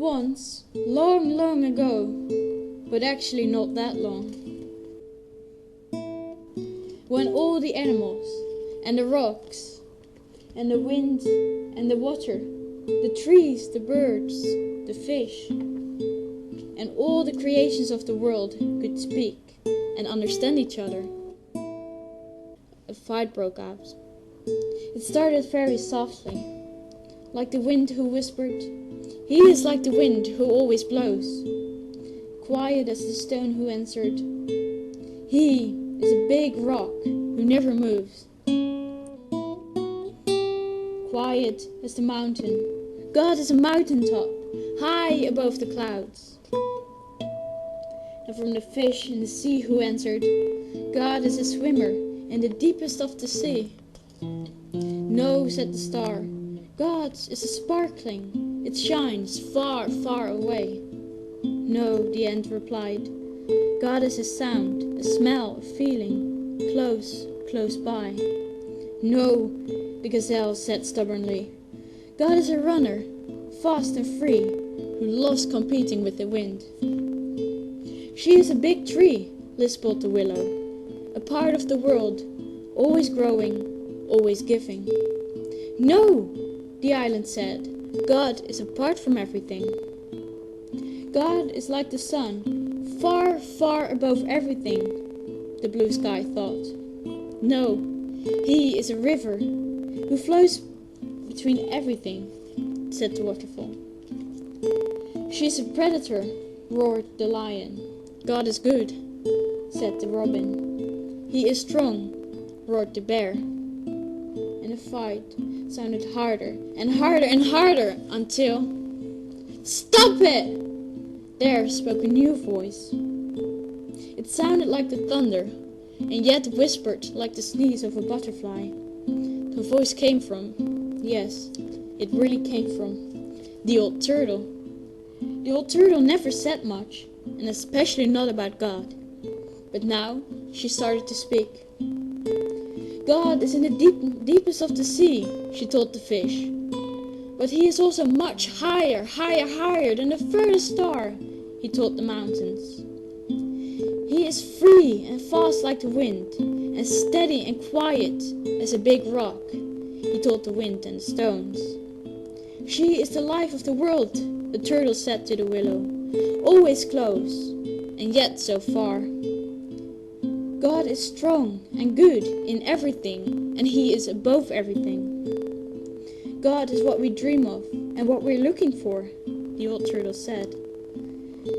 Once, long, long ago, but actually not that long, when all the animals and the rocks and the wind and the water, the trees, the birds, the fish, and all the creations of the world could speak and understand each other, a fight broke out. It started very softly, like the wind who whispered, "He is like the wind who always blows," quiet as the stone who answered, "He is a big rock who never moves," quiet as the mountain. God is a mountaintop, high above the clouds. And from the fish in the sea who answered, God is a swimmer in the deepest of the sea. No, said the star, God is a sparkling, it shines far, far away. No, the ant replied, God is a sound, a smell, a feeling, close, close by. No, the gazelle said stubbornly, God is a runner, fast and free, who loves competing with the wind. She is a big tree, lisped the willow, a part of the world, always growing, always giving. No, the island said, God is apart from everything. God is like the sun, far, far above everything, the blue sky thought. No, he is a river who flows between everything, said the waterfall. She is a predator, roared the lion. God is good, said the robin. He is strong, roared the bear. And the fight sounded harder and harder and harder until... Stop it! There spoke a new voice. It sounded like the thunder, and yet whispered like the sneeze of a butterfly. The voice came from, yes, it really came from, the old turtle. The old turtle never said much, and especially not about God. But now she started to speak. God is in the deepest of the sea, she told the fish. But he is also much higher, higher, higher than the furthest star, he told the mountains. He is free and fast like the wind, and steady and quiet as a big rock, he told the wind and the stones. She is the life of the world, the turtle said to the willow, always close, and yet so far. God is strong and good in everything, and he is above everything. God is what we dream of and what we're looking for, the old turtle said.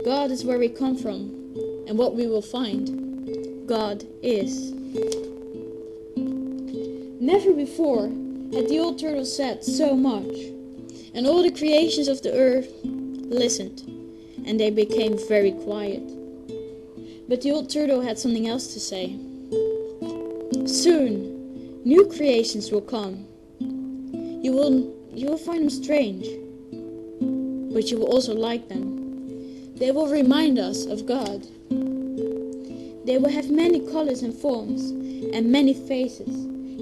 God is where we come from and what we will find. God is. Never before had the old turtle said so much, and all the creations of the earth listened, and they became very quiet. But the old turtle had something else to say. Soon, new creations will come. You will find them strange, but you will also like them. They will remind us of God. They will have many colors and forms, and many faces,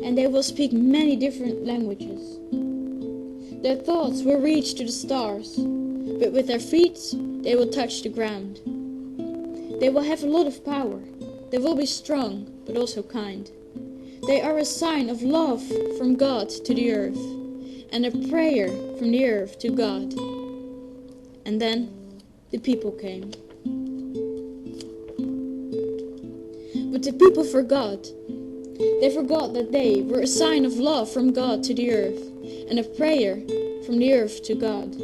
and they will speak many different languages. Their thoughts will reach to the stars, but with their feet they will touch the ground. They will have a lot of power. They will be strong, but also kind. They are a sign of love from God to the earth, and a prayer from the earth to God. And then the people came. But the people forgot. They forgot that they were a sign of love from God to the earth, and a prayer from the earth to God.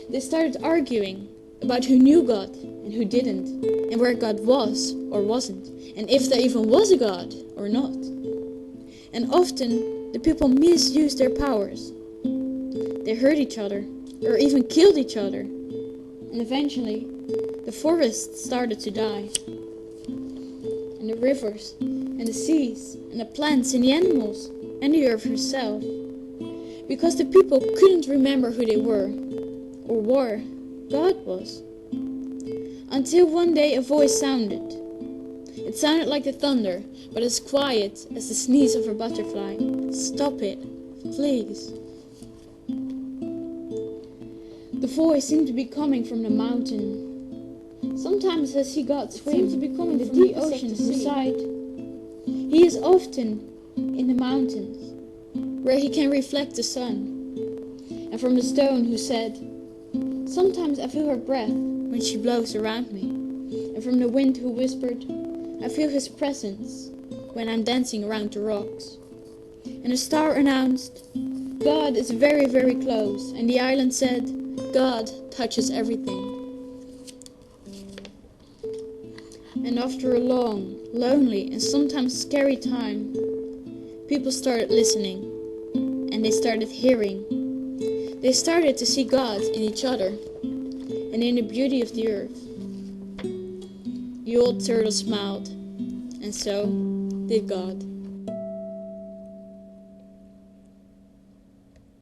They started arguing about who knew God and who didn't, and where God was or wasn't, and if there even was a God or not. And often the people misused their powers. They hurt each other, or even killed each other, and eventually the forests started to die, and the rivers, and the seas, and the plants, and the animals, and the earth herself, because the people couldn't remember who they were, or where God was. Until one day a voice sounded. It sounded like the thunder, but as quiet as the sneeze of a butterfly. Stop it, please. The voice seemed to be coming from the mountain. Sometimes I see God swim to be coming from the ocean beside. He is often in the mountains, where he can reflect the sun. And from the stone who said, sometimes I feel her breath when she blows around me. And from the wind who whispered, I feel his presence when I'm dancing around the rocks. And a star announced, God is very, very close. And the island said, God touches everything. And after a long, lonely, and sometimes scary time, people started listening, and they started hearing. They started to see God in each other, and in the beauty of the earth. The old turtle smiled, and so did God.